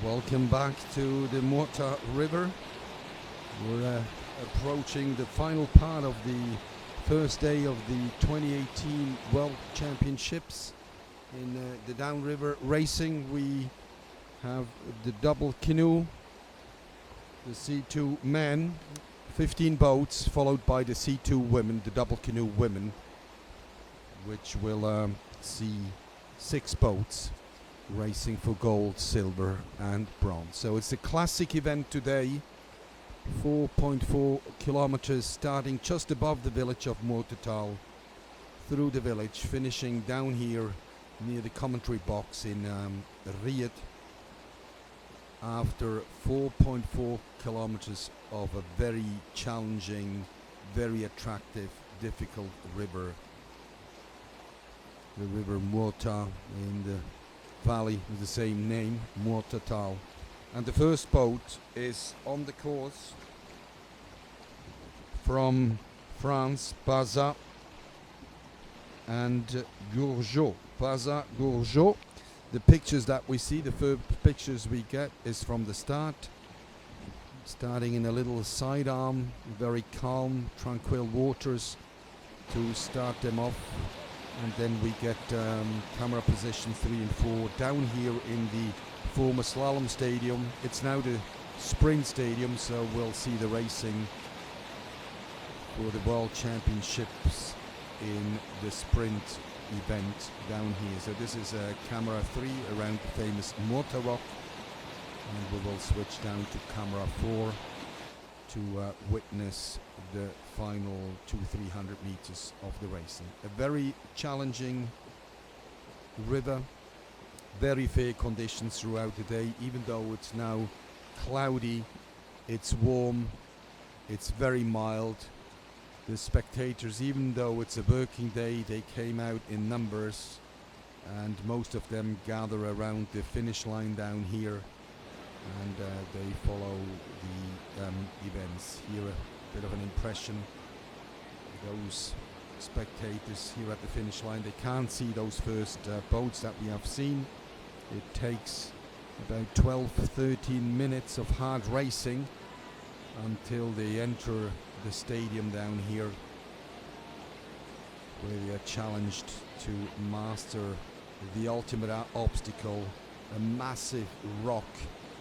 Welcome back to the Muota River. We're approaching the final part of the first day of the 2018 World Championships. In the downriver racing, we have the double canoe, the C2 men, 15 boats, followed by the C2 women, the double canoe women, which will see 6 boats racing for gold, silver and bronze. So it's a classic event today, 4.4 kilometers starting just above the village of Muotathal, through the village, finishing down here near the commentary box in Riyadh, after 4.4 kilometers of a very challenging, very attractive, difficult river, the river Muota in the valley with the same name, Muotathal. And the first boat is on the course from France, Baza and Gourgeot. Baza, Gourgeot. The pictures that we see, the first pictures we get is from the start, starting in a little sidearm, very calm, tranquil waters to start them off. And then we get camera position 3 and 4 down here in the former slalom stadium. It's now the sprint stadium, so we'll see the racing for the World Championships in the sprint event down here. So this is camera 3 around the famous Muota rock, and we will switch down to camera 4 to witness the final 200-300 meters of the racing. A very challenging river, very fair conditions throughout the day. Even though it's now cloudy, it's warm, it's very mild. The spectators, even though it's a working day, they came out in numbers, and most of them gather around the finish line down here, and they follow the events. Here a bit of an impression. Those spectators here at the finish line, they can't see those first boats that we have seen. It takes about 12-13 minutes of hard racing until they enter the stadium down here, where they are challenged to master the ultimate obstacle, a massive rock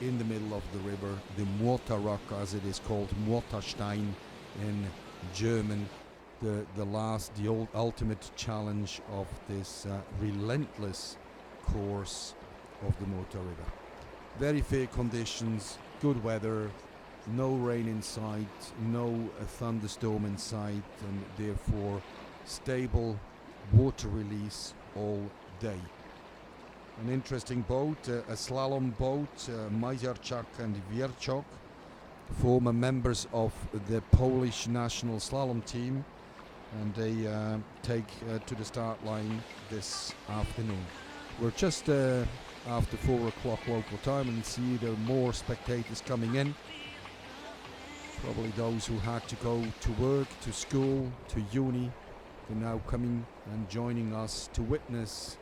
in the middle of the river, the Muota rock, as it is called, Muotastein in German, the ultimate challenge of this relentless course of the Muota River. Very fair conditions, good weather, no rain in sight, no thunderstorm in sight, and therefore stable water release all day. An interesting boat, a slalom boat, Majorczak and Wierczok, former members of the Polish national slalom team, and they take to the start line this afternoon. We're just after 4 o'clock local time, and see there are more spectators coming in. Probably those who had to go to work, to school, to uni, they're now coming and joining us to witness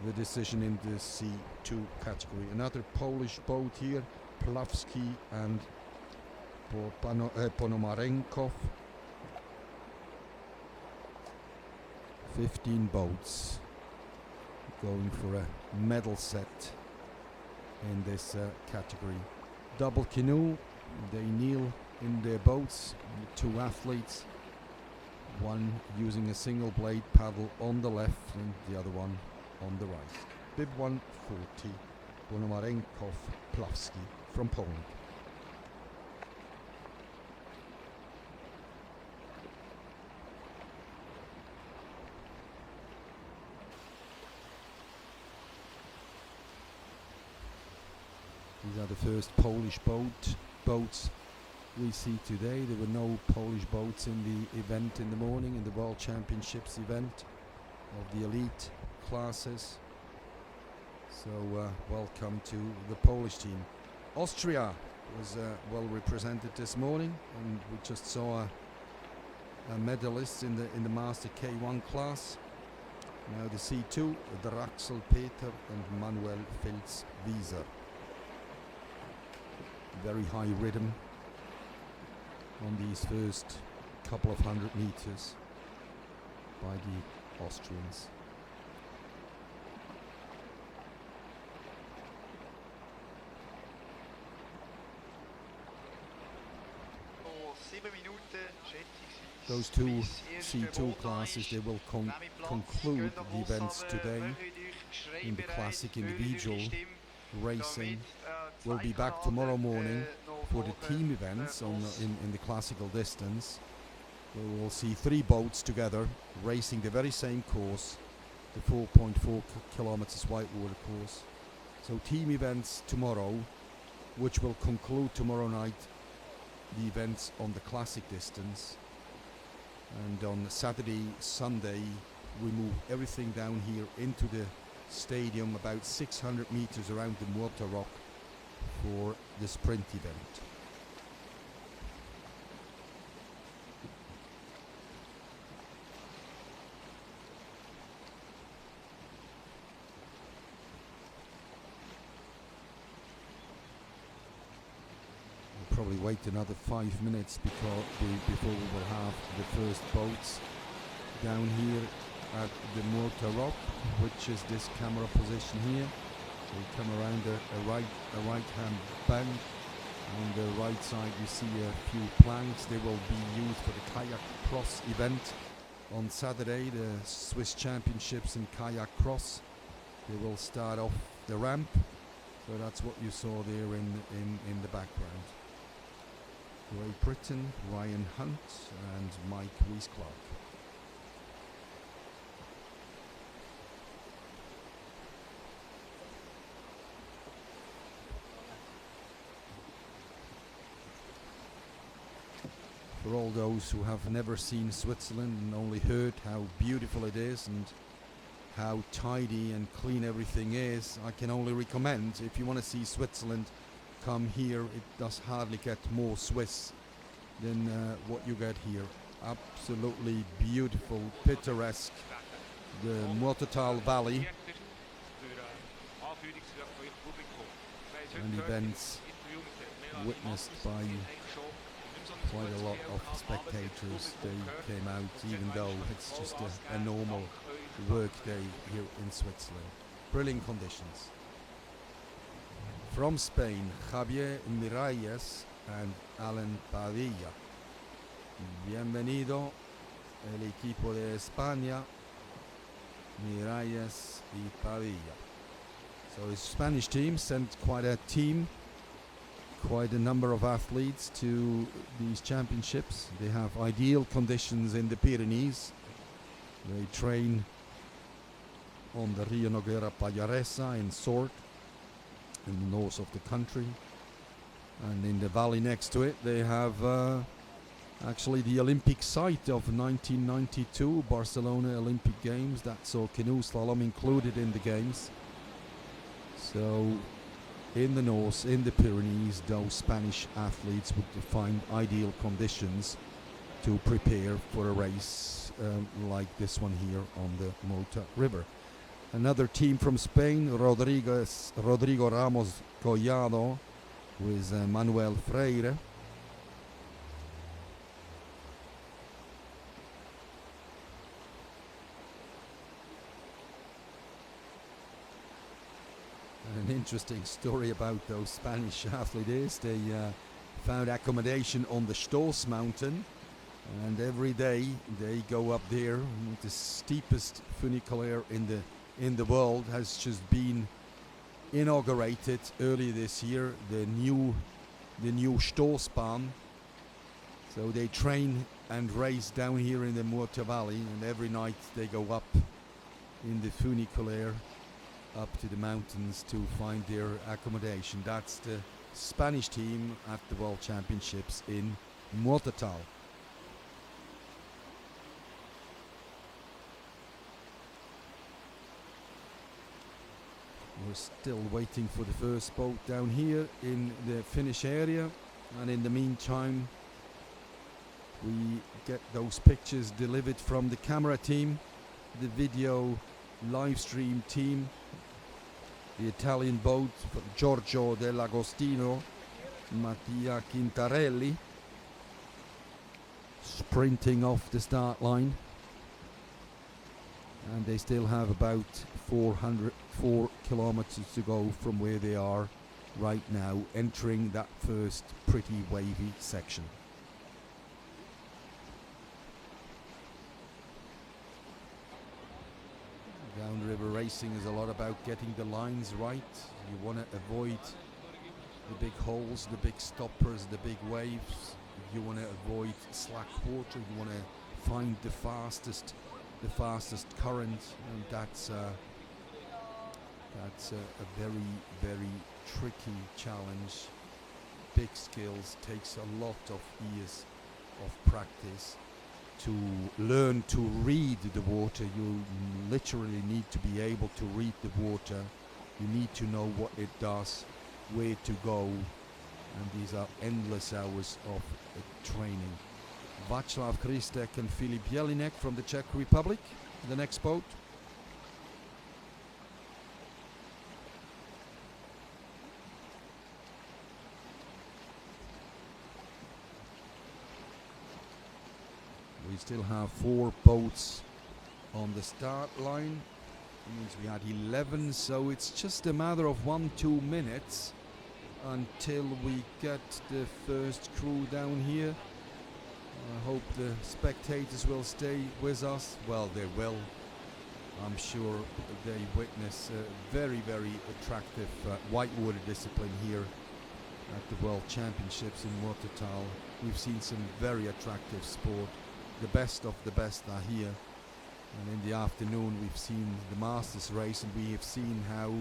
the decision in the C2 category. Another Polish boat here, Plawski and Ponomarenko. 15 boats going for a medal set in this category. Double canoe, they kneel in their boats, 2 athletes, one using a single blade paddle on the left and the other one on the right. Bib 140, Ponomarenko, Plawski from Poland. These are the first Polish boats we see today. There were no Polish boats in the event in the morning, in the World Championships event of the elite classes. So welcome to the Polish team. Austria was well represented this morning, and we just saw a medalist in the Master K1 class. Now the C2, Draxel Peter and Manuel Filz-Wieser. very high rhythm on these first couple of 100 meters by the Austrians. Those two C2 classes, they will conclude the events today in the classic individual racing. We'll be back tomorrow morning for the team events in the classical distance. We will see 3 boats together racing the very same course, the 4.4 kilometers Whitewater course. So team events tomorrow, which will conclude tomorrow night the events on the classic distance. And on Saturday, Sunday, we move everything down here into the stadium about 600 meters around the Muota rock for the sprint event. Probably wait another 5 minutes before we will have the first boats down here at the Muota rock, which is this camera position here. So we come around a right hand bank. On the right side you see a few planks. They will be used for the kayak cross event on Saturday, the Swiss Championships in kayak cross. They will start off the ramp. So that's what you saw there in the background. Great Britain, Ryan Hunt and Mike Rees-Clark. For all those who have never seen Switzerland and only heard how beautiful it is and how tidy and clean everything is, I can only recommend, if you want to see Switzerland, come here. It does hardly get more Swiss than what you get here. Absolutely beautiful, picturesque, the Muotathal Valley, and events witnessed by quite a lot of spectators. They came out even though it's just a normal work day here in Switzerland. Brilliant conditions. From Spain, Javier Miralles and Alan Padilla. Bienvenido el equipo de España, Miralles y Padilla. So the Spanish team sent quite a number of athletes to these championships. They have ideal conditions in the Pyrenees. They train on the Rio Noguera Pallaresa in Sort, in the north of the country, and in the valley next to it they have actually the Olympic site of 1992 Barcelona Olympic Games that saw canoe slalom included in the games. So in the north, in the Pyrenees, those Spanish athletes would find ideal conditions to prepare for a race like this one here on the Muota River. Another team from Spain, Rodrigo Ramos Collado with Manuel Freire. An interesting story about those Spanish athletes. They found accommodation on the Stoss mountain, and every day they go up there. The steepest funicular in the world has just been inaugurated earlier this year, the new Stossbahn. So they train and race down here in the Muota Valley, and every night they go up in the funicular up to the mountains to find their accommodation. That's the Spanish team at the World Championships in Muotathal. We're still waiting for the first boat down here in the finish area, and in the meantime we get those pictures delivered from the camera team, the video live stream team, the Italian boat Giorgio dell'Agostino Mattia Quintarelli sprinting off the start line, and they still have about 4 kilometers to go from where they are right now, entering that first pretty wavy section. Downriver racing is a lot about getting the lines right. You want to avoid the big holes, the big stoppers, the big waves. You want to avoid slack water. You want to find the fastest current, and that's a very, very tricky challenge. Big skills, takes a lot of years of practice to learn to read the water. You literally need to be able to read the water. You need to know what it does, where to go, and these are endless hours of training. Václav Christek and Filip Jelinek from the Czech Republic, the next boat. We still have 4 boats on the start line. It means we had 11, so it's just a matter of 1-2 minutes until we get the first crew down here. I hope the spectators will stay with us. Well, they will. I'm sure they witness a very, very attractive whitewater discipline here at the World Championships in Muotathal. We've seen some very attractive sport. The best of the best are here, and in the afternoon we've seen the Masters race, and we have seen how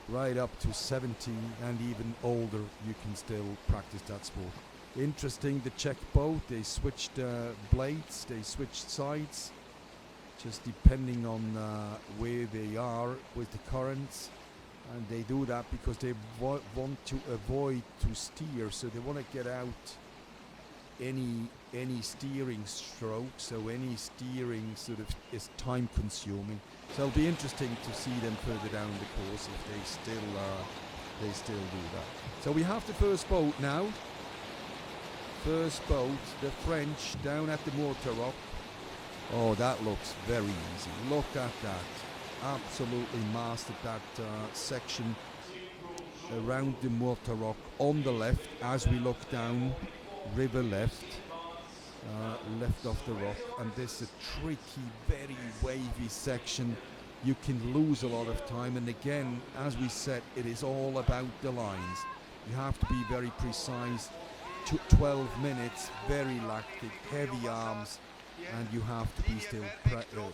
right up to 70 and even older you can still practice that sport. Interesting, the Czech boat, they switched blades, they switched sides, just depending on where they are with the currents, and they do that because they want to avoid to steer, so they want to get out any steering stroke, so any steering sort of is time consuming. So it'll be interesting to see them further down the course if they still do that. So we have the first boat now. First boat, the French down at the Muota. Oh, that looks very easy. Look at that. Absolutely mastered that section around the Muota on the left as we look down river left of the rock, and this is a tricky, very wavy section. You can lose a lot of time, and again, as we said, it is all about the lines. You have to be very precise. 12 minutes, very lactic, heavy arms, and you have to be still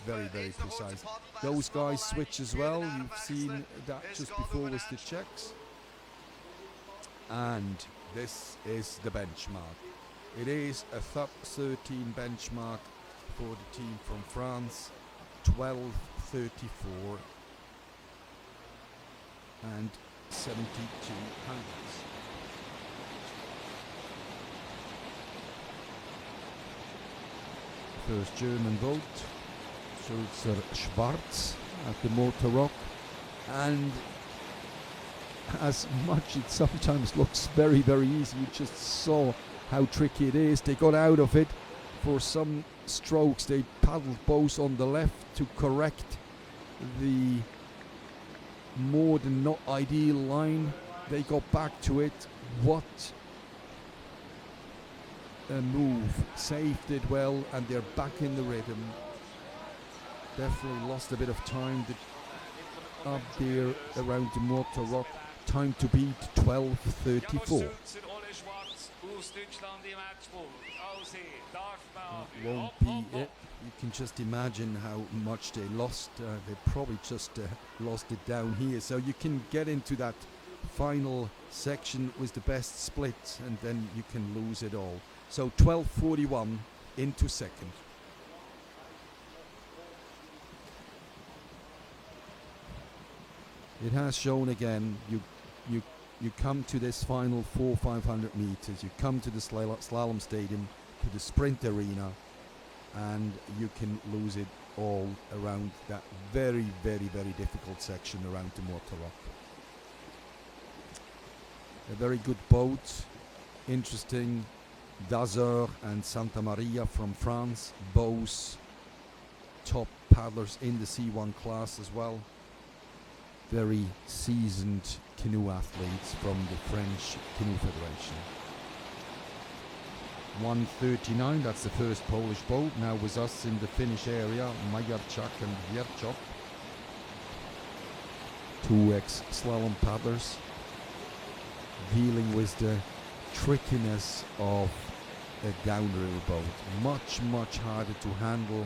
very, very precise. Those guys switch as well. You've seen that just before with the Czechs. And this is the benchmark. It is a sub 13 benchmark for the team from France, 12:34 and 72 hundredths. First German boat, Schulzer Schwarz at the Muota, and as much it sometimes looks very, very easy, you just saw how tricky it is. They got out of it for some strokes. They paddled both on the left to correct the more than not ideal line. They got back to it. What a move. Saved it well, and they're back in the rhythm. Definitely lost a bit of time up there around the Muota. Time to beat 12:34. That won't be it. You can just imagine how much they lost. They probably just lost it down here. So you can get into that final section with the best split, and then you can lose it all. So 12:41 into second. It has shown again, you come to this final 400-500 meters, you come to the slalom stadium, to the sprint arena, and you can lose it all around that very, very, very difficult section around the Muota. A very good boat, interesting. Dazur and Santa Maria from France, both top paddlers in the C1 class as well. Very seasoned canoe athletes from the French Canoe Federation. 1:39, that's the first Polish boat. Now with us in the Finnish area, Majarczak and Wierczok. Two ex-slalom paddlers dealing with the trickiness of a downriver boat. Much harder to handle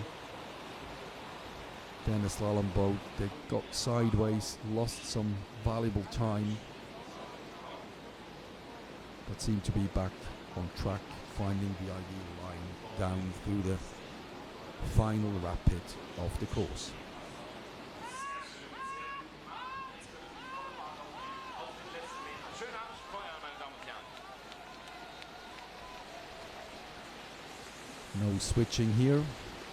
than a slalom boat. They got sideways, lost some valuable time, but seem to be back on track, finding the ideal line down through the final rapid of the course. No switching here,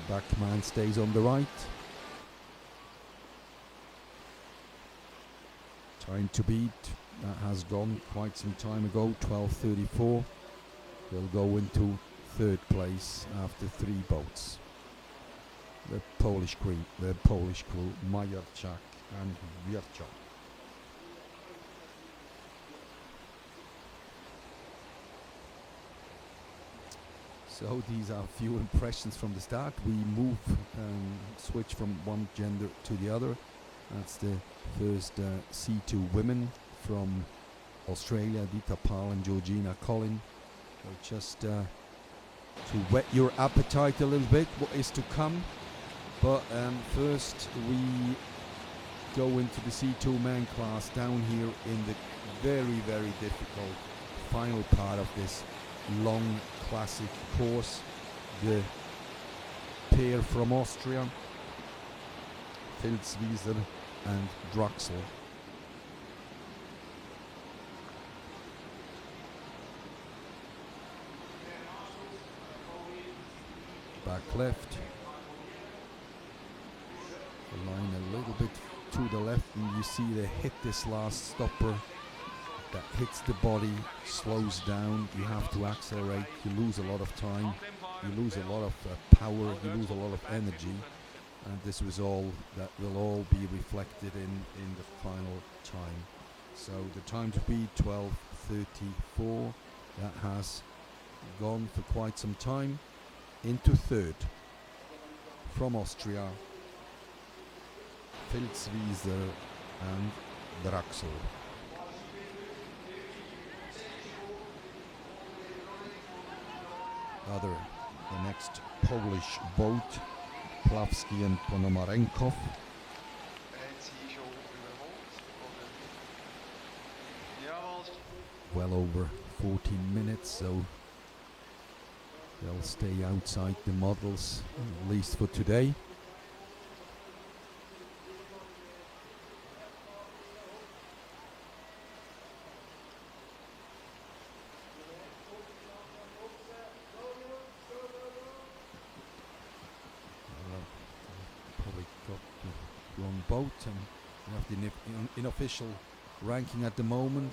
backman stays on the right. Time to beat, that has gone quite some time ago, 12:34. They'll go into third place after three boats. The Polish crew, Majarczak and Wierczok. So these are a few impressions from the start. We move and switch from one gender to the other. That's the first C2 women from Australia, Dita Pal and Georgina Collin. So just to whet your appetite a little bit, what is to come. But first we go into the C2 man class down here in the very difficult final part of this long classic course. The pair from Austria, Filzwieser and Draxel. Back left. The line a little bit to the left, and you see they hit this last stopper that hits the body, slows down. You have to accelerate. You lose a lot of time. You lose a lot of power. You lose a lot of energy. And this was all that will all be reflected in the final time. So the time to beat 12:34. That has gone for quite some time. Into third from Austria, Filzwieser and Draxel. The next Polish boat, Plawski and Ponomarenkov. Well over 14 minutes, so they'll stay outside the models, at least for today. Probably got the wrong boat, and we have the unofficial ranking at the moment.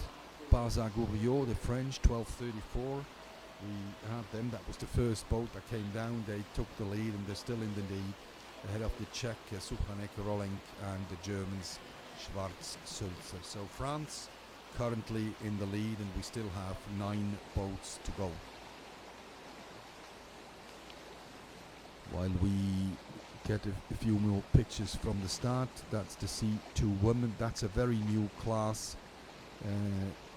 Bazin-Gouriot, the French, 12:34. We had them, that was the first boat that came down. They took the lead and they're still in the lead, ahead of the Czech Suchanek Rolling and the Germans Schwarz-Sulzer. So France currently in the lead, and we still have 9 boats to go. While we get a few more pictures from the start, that's the C2 women. That's a very new class,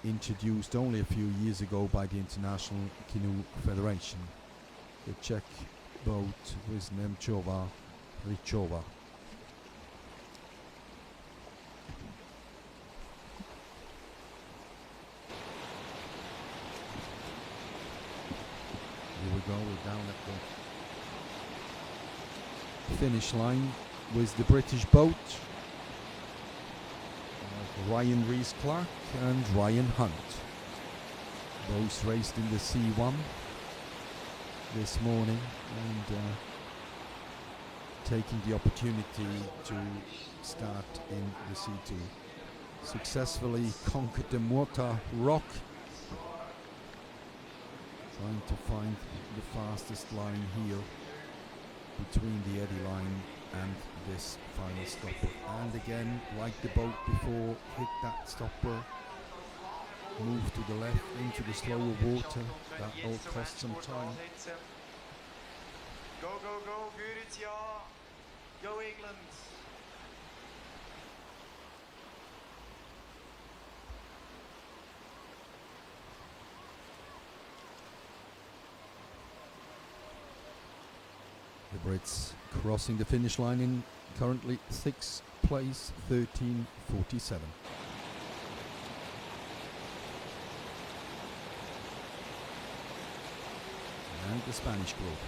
introduced only a few years ago by the International Canoe Federation. The Czech boat with Nemchova, Richova. Here we go, we're down at the finish line with the British boat. Ryan Rees-Clark and Ryan Hunt. Both raced in the C1 this morning and taking the opportunity to start in the C2. Successfully conquered the Muota rock trying to find the fastest line here between the eddy line and this final stopper. And again, like the boat before, hit that stopper, move to the left into the slower water. That will cost some time. Go, go, go, Guritia. Go, England. The Brits crossing the finish line in currently 6th place, 13:47. And the Spanish group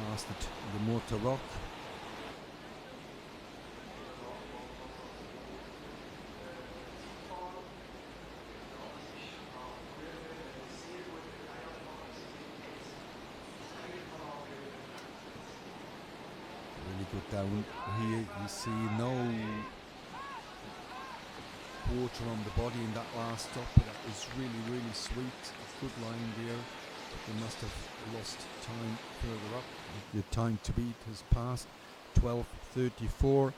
mastered the Muota rock. Really good down here. You see no water on the body in that last stop. That was really sweet. A good line there. They must have lost time further up. The time to beat has passed, 12:34,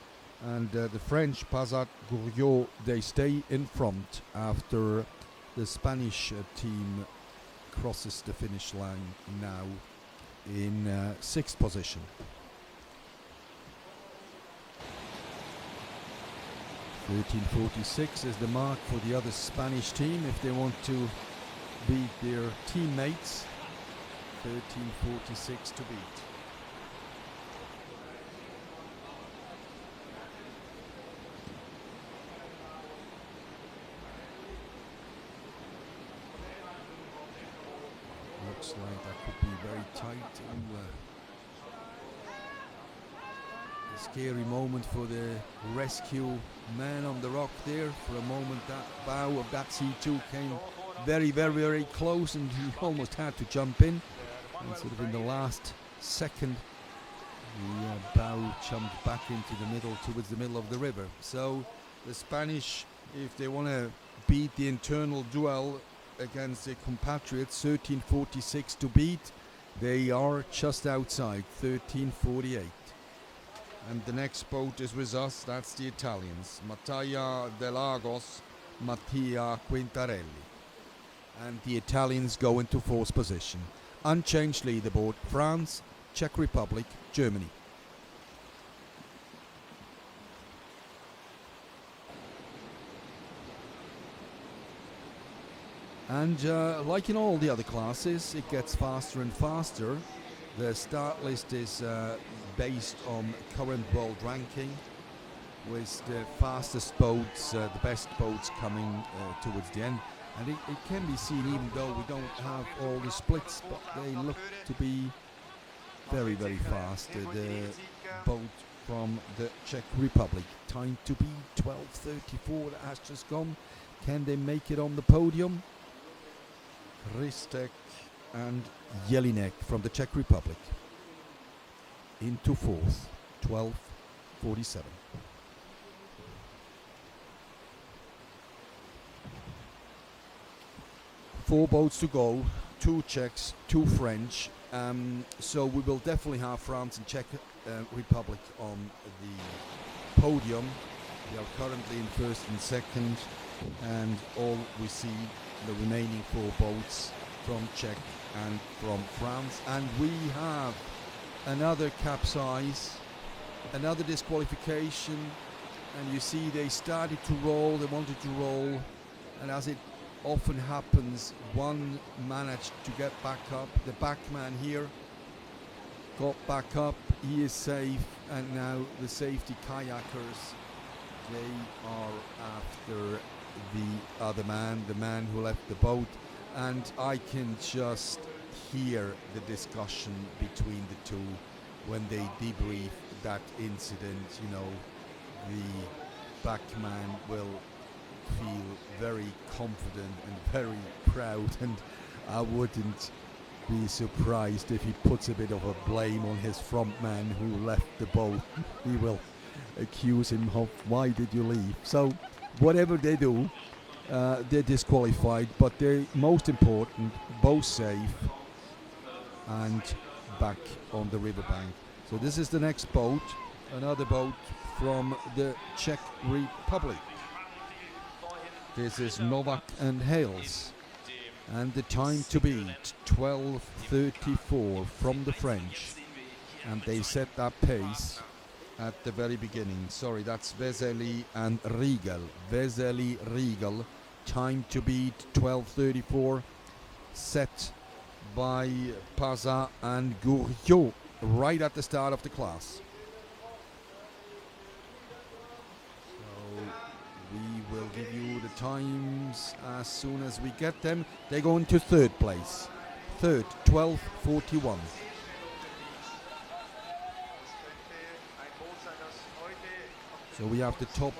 and the French Pazat Gouriot, they stay in front after the Spanish team crosses the finish line now in 6th position. (13:46) is the mark for the other Spanish team if they want to beat their teammates. 13:46 to beat. Looks like that could be very tight. A scary moment for the rescue man on the rock there. For a moment, that bow of that C2 came very close, and he almost had to jump in. And sort of in the last second, the bow jumped back into the middle, towards the middle of the river. So the Spanish, if they want to beat the internal duel against their compatriots, 13:46 to beat, they are just outside, 13:48. And the next boat is with us, that's the Italians, Mattia De Lagos, Mattia Quintarelli. And the Italians go into 4th position. Unchanged leaderboard: France, Czech Republic, Germany. And like in all the other classes, it gets faster and faster. The start list is based on current world ranking, with the fastest boats, the best boats coming towards the end. And it can be seen, even though we don't have all the splits, but they look to be very fast. The boat from the Czech Republic, time to be 12:34, that has just gone. Can they make it on the podium? Ristek and Jelinek from the Czech Republic into 4th, 12:47. Four boats to go, 2 Czechs, 2 French. So we will definitely have France and Czech Republic on the podium. We are currently in 1st and 2nd, and all we see the remaining 4 boats from Czech and from France. And we have another capsize, another disqualification, and you see they started to roll, they wanted to roll, and as it often happens, one managed to get back up. The backman here got back up, he is safe, and now the safety kayakers, they are after the other man, the man who left the boat, and I can just hear the discussion between the two when they debrief that incident. You know, the backman will feel very confident and very proud, and I wouldn't be surprised if he puts a bit of a blame on his front man who left the boat. He will accuse him of, why did you leave? So whatever they do, they're disqualified, but they're most important, both safe and back on the riverbank. So this is the next boat, another boat from the Czech Republic. This is Novak and Hales, and the time to beat 12:34 from the French, and they set that pace at the very beginning. Sorry, that's Vesely and Riegel. Vesely, Riegel, time to beat 12:34, set by Pazat and Gourriot right at the start of the class. So we will give you the times as soon as we get them. They go into third place. Third, 12:41. So we have the top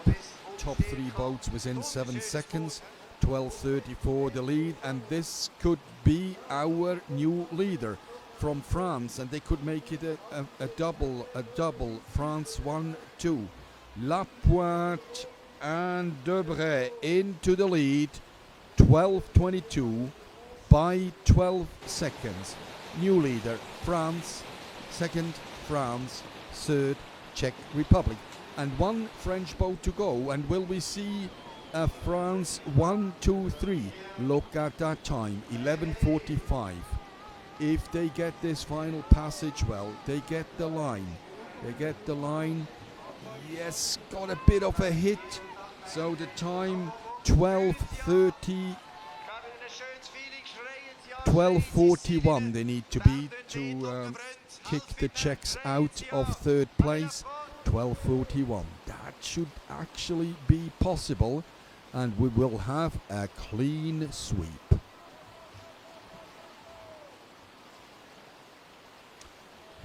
three boats within 7 seconds. 12:34 the lead, and this could be our new leader from France, and they could make it a double. France 1-2. Lapointe and Debray into the lead. 12:22 by 12 seconds. New leader France, second France, third Czech Republic. And one French boat to go, and will we see France 1, 2, 3? Look at that time, 11:45. If they get this final passage well, they get the line. Yes, got a bit of a hit. So the time 12:30, 12:41 they need to beat to kick the Czechs out of third place. 12:41. That should actually be possible, and we will have a clean sweep.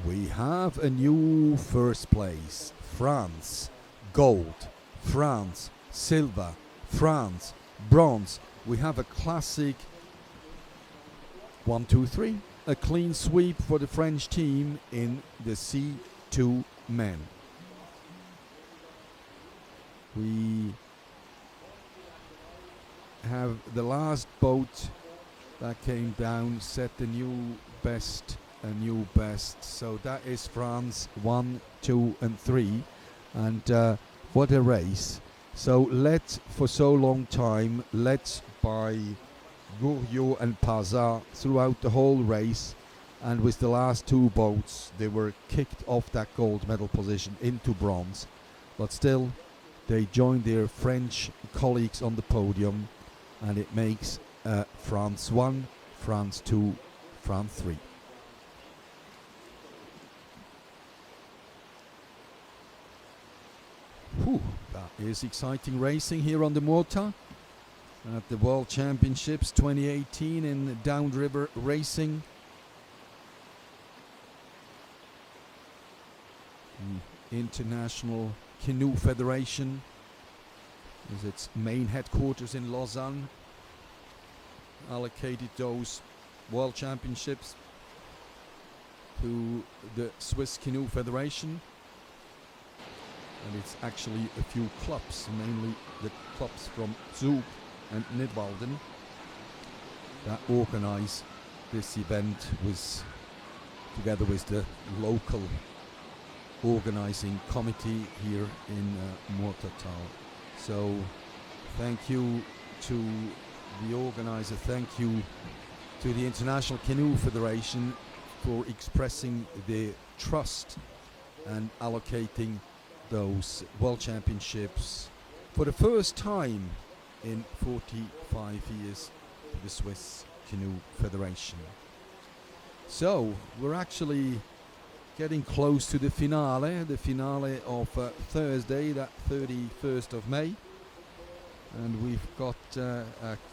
We have a new first place. France, gold. France, silver. France, bronze. We have a classic 1, 2, 3. A clean sweep for the French team in the C2 men. We have the last boat that came down, set a new best. So that is France 1, 2 and 3, and what a race. So led for so long time, led by Gourriot and Pazat throughout the whole race, and with the last two boats they were kicked off that gold medal position into bronze, but still they joined their French colleagues on the podium, and it makes France 1, France 2, France 3. That is exciting racing here on the Muota at the World Championships 2018 in downriver racing. The International Canoe Federation is its main headquarters in Lausanne, allocated those World Championships to the Swiss Canoe Federation. And it's actually a few clubs, mainly the clubs from Zug and Nidwalden, that organize this event together with the local organizing committee here in Muotathal. So thank you to the organizer, thank you to the International Canoe Federation for expressing their trust and allocating those World Championships for the first time in 45 years to the Swiss Canoe Federation. So we're actually getting close to the finale of Thursday, that 31st of May, and we've got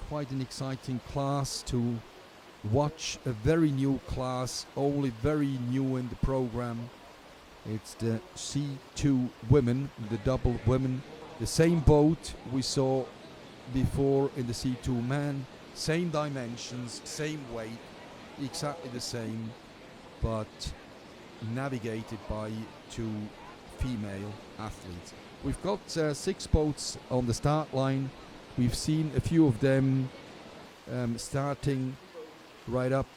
quite an exciting class to watch, a very new class, only very new in the program. It's the C2 women, the double women, the same boat we saw before in the C2 man, same dimensions, same weight, exactly the same, but navigated by two female athletes. We've got 6 boats on the start line. We've seen a few of them starting right up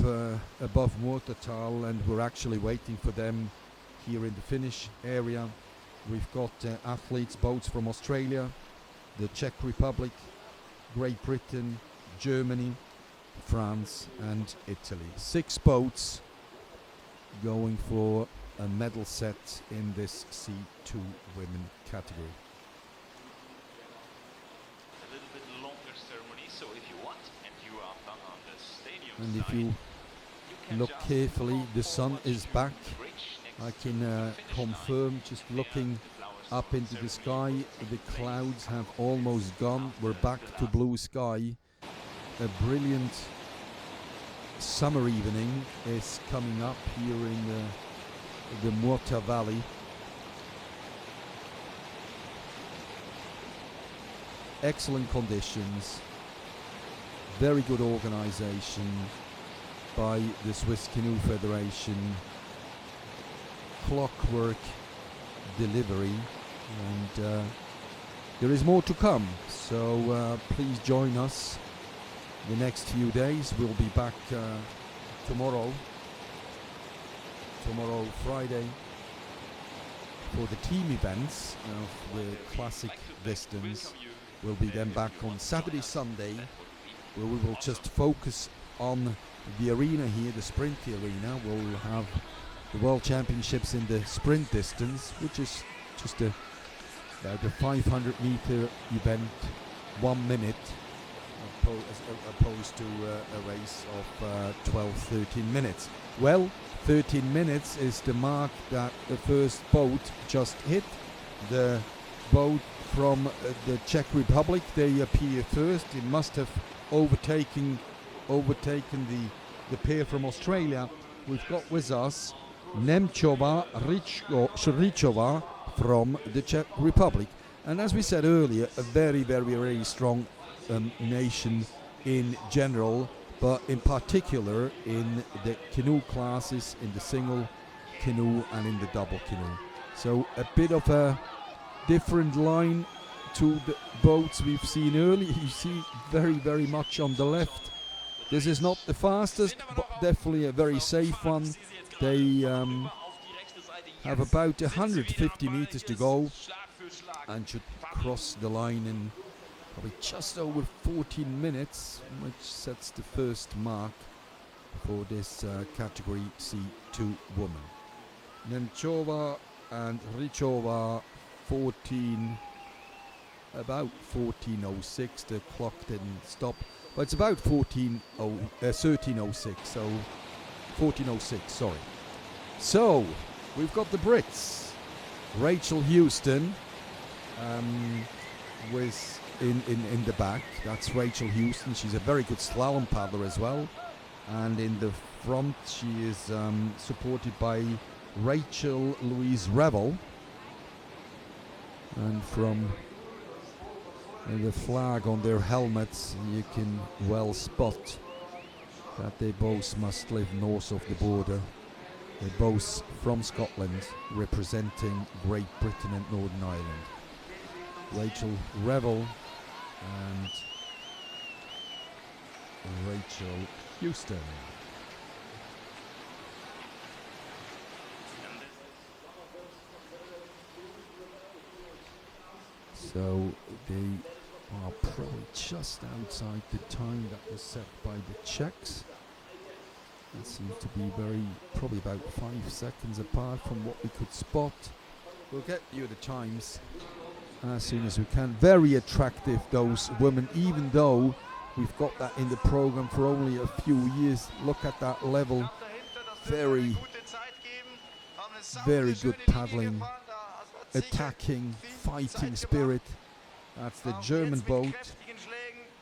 above Muotathal, and we're actually waiting for them here in the finish area. We've got athletes, boats from Australia, the Czech Republic, Great Britain, Germany, France and Italy. 6 boats going for a medal set in this C2 women category. A little bit longer ceremony, so if you want and you are done on the stadium And if side, you can look just carefully, walk the sun forward is to back. the bridge next I to can the finish confirm, line. just There, looking the flowers up into the sky, ceremony will the take place clouds have almost gone. after We're back the to last blue sky. A brilliant summer evening is coming up here in the Muota Valley. Excellent conditions, very good organization by the Swiss Canoe Federation, clockwork delivery, and there is more to come, so please join us the next few days. We'll be back tomorrow Friday, for the team events of the classic distance. We'll be then back on Saturday, Sunday, where we will just focus on the arena here, the sprint arena. We'll have the World Championships in the sprint distance, which is just about a 500 meter event, 1 minute, as opposed to a race of 12-13 minutes. Well, 13 minutes is the mark that the first boat just hit. The boat from the Czech Republic, they appear first. It must have overtaken the pair from Australia. We've got with us Nemcová Šričová from the Czech Republic. And as we said earlier, a very, very, very strong nation in general, but in particular in the canoe classes, in the single canoe and in the double canoe. So a bit of a different line to the boats we've seen earlier. You see very, very much on the left. This is not the fastest, but definitely a very safe one. They have about 150 meters to go and should cross the line in probably just over 14 minutes, which sets the first mark for this category C2 woman. Nemcová and Šričová, about 14:06. The clock didn't stop, but it's about 13:06. So 14:06. Sorry. So we've got the Brits. Rachel Houston with in the back. That's Rachel Houston. She's a very good slalom paddler as well. And in the front, she is supported by Rachel Louise Revel. And from the flag on their helmets, you can well spot that they both must live north of the border. They're both from Scotland, representing Great Britain and Northern Ireland. Rachel Revel and Rachel Houston. So they are probably just outside the time that was set by the Czechs. It seems to be probably about 5 seconds apart from what we could spot. We'll get you the times as soon as we can. Very attractive, those women, even though we've got that in the program for only a few years. Look at that level. Very, very good paddling, attacking, fighting spirit. That's the German boat,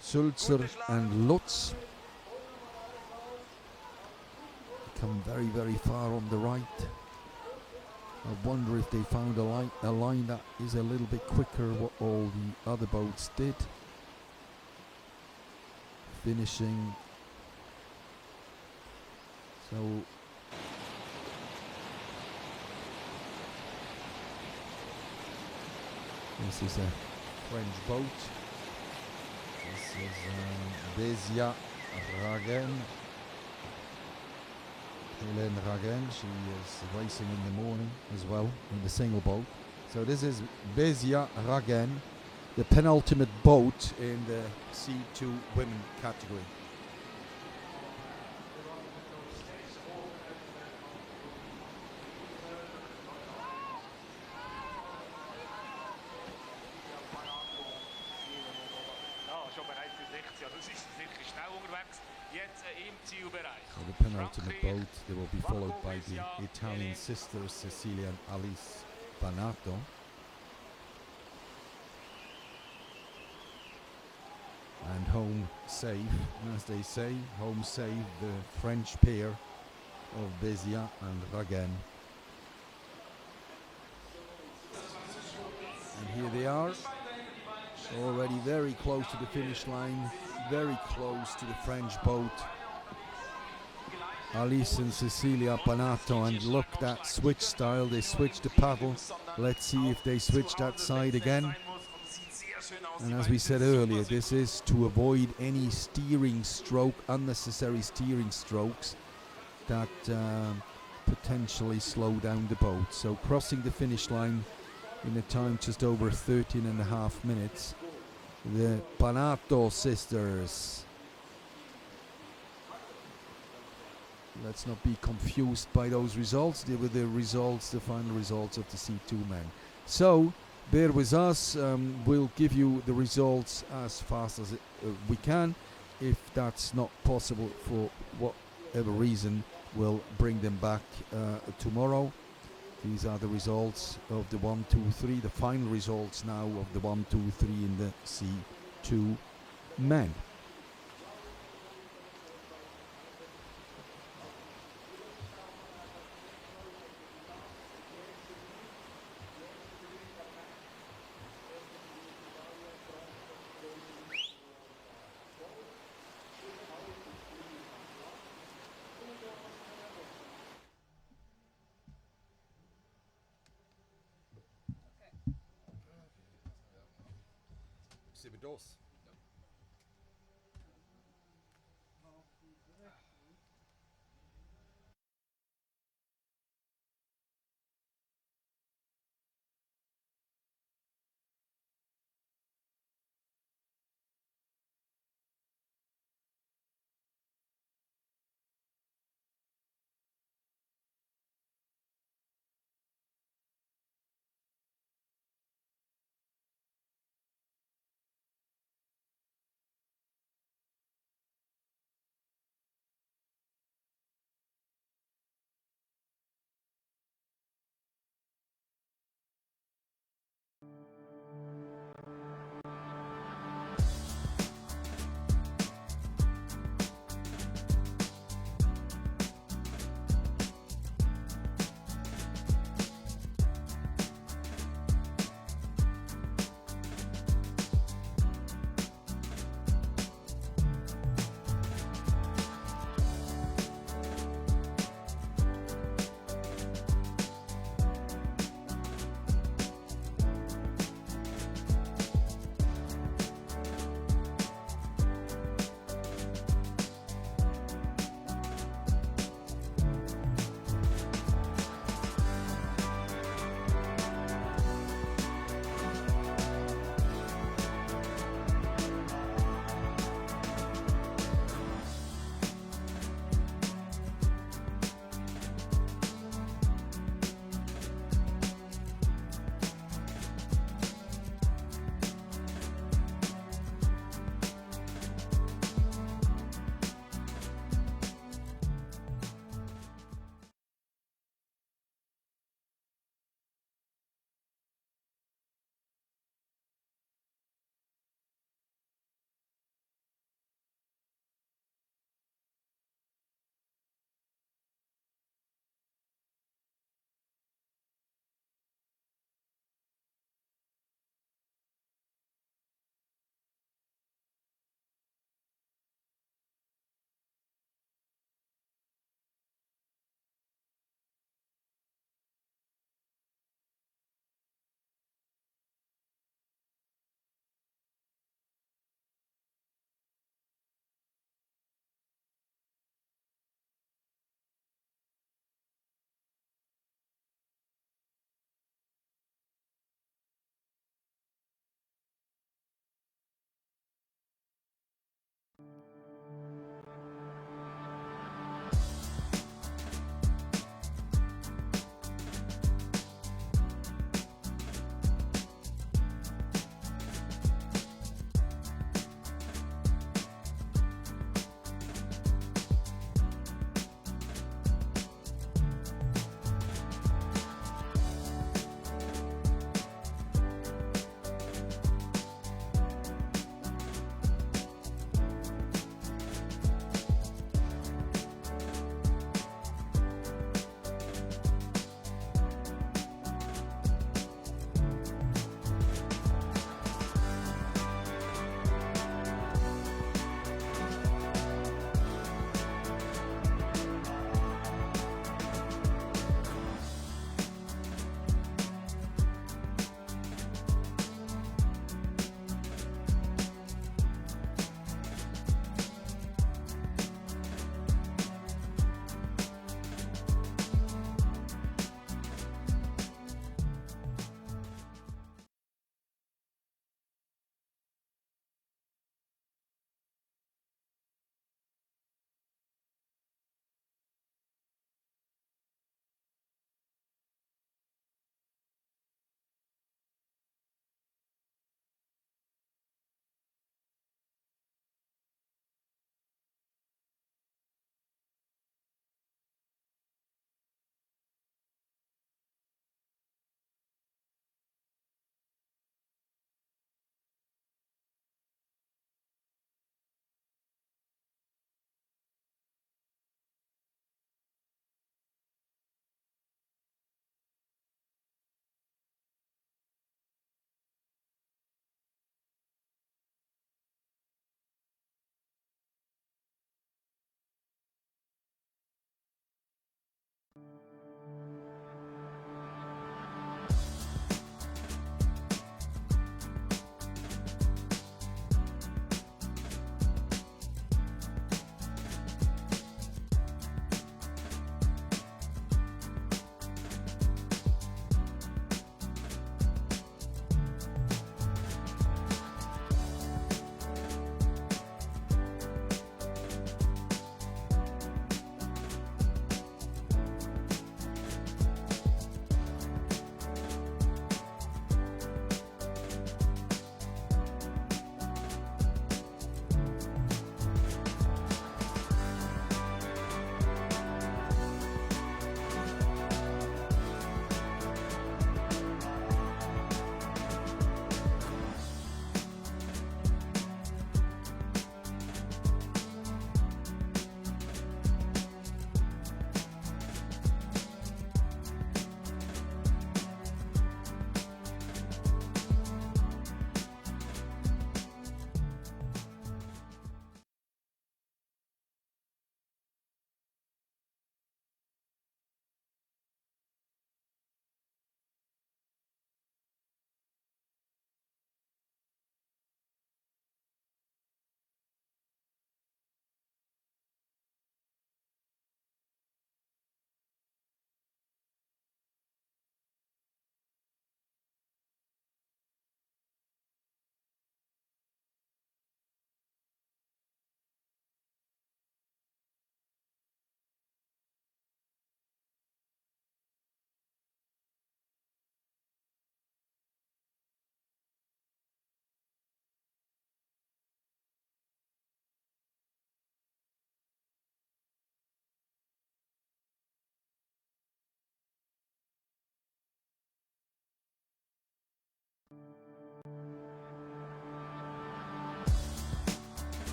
Sulzer and Lutz. Come very, very far on the right. I wonder if they found a line that is a little bit quicker what all the other boats did. Finishing. So this is a French boat. Besia Ragen. Hélène Ragen, she is racing in the morning as well in the single boat. So this is Besia Ragen, the penultimate boat in the C2 women category. Schon bereit für 60, also es ist wirklich schnell unterwegs. Jetzt im Zielbereich. So the penultimate boat, they will be followed by the Italian sisters Cecilia and Alice Banato. And home safe, as they say, home safe, the French pair of Besia and Ragen. And here they are, already very close to the finish line, very close to the French boat. Alice and Cecilia Panato, and look, that switch style, they switched the paddle. Let's see if they switch that side again. And as we said earlier, this is to avoid any steering stroke, unnecessary steering strokes that potentially slow down the boat. So crossing the finish line in a time just over 13.5 minutes, the Panato sisters. Let's not be confused by those results. They were the results, the final results of the C2 men. So bear with us. We'll give you the results as fast as we can. If that's not possible for whatever reason, we'll bring them back tomorrow. These are the results of the 1, 2, 3, the final results now of the 1, 2, 3 in the C2 men. Dos.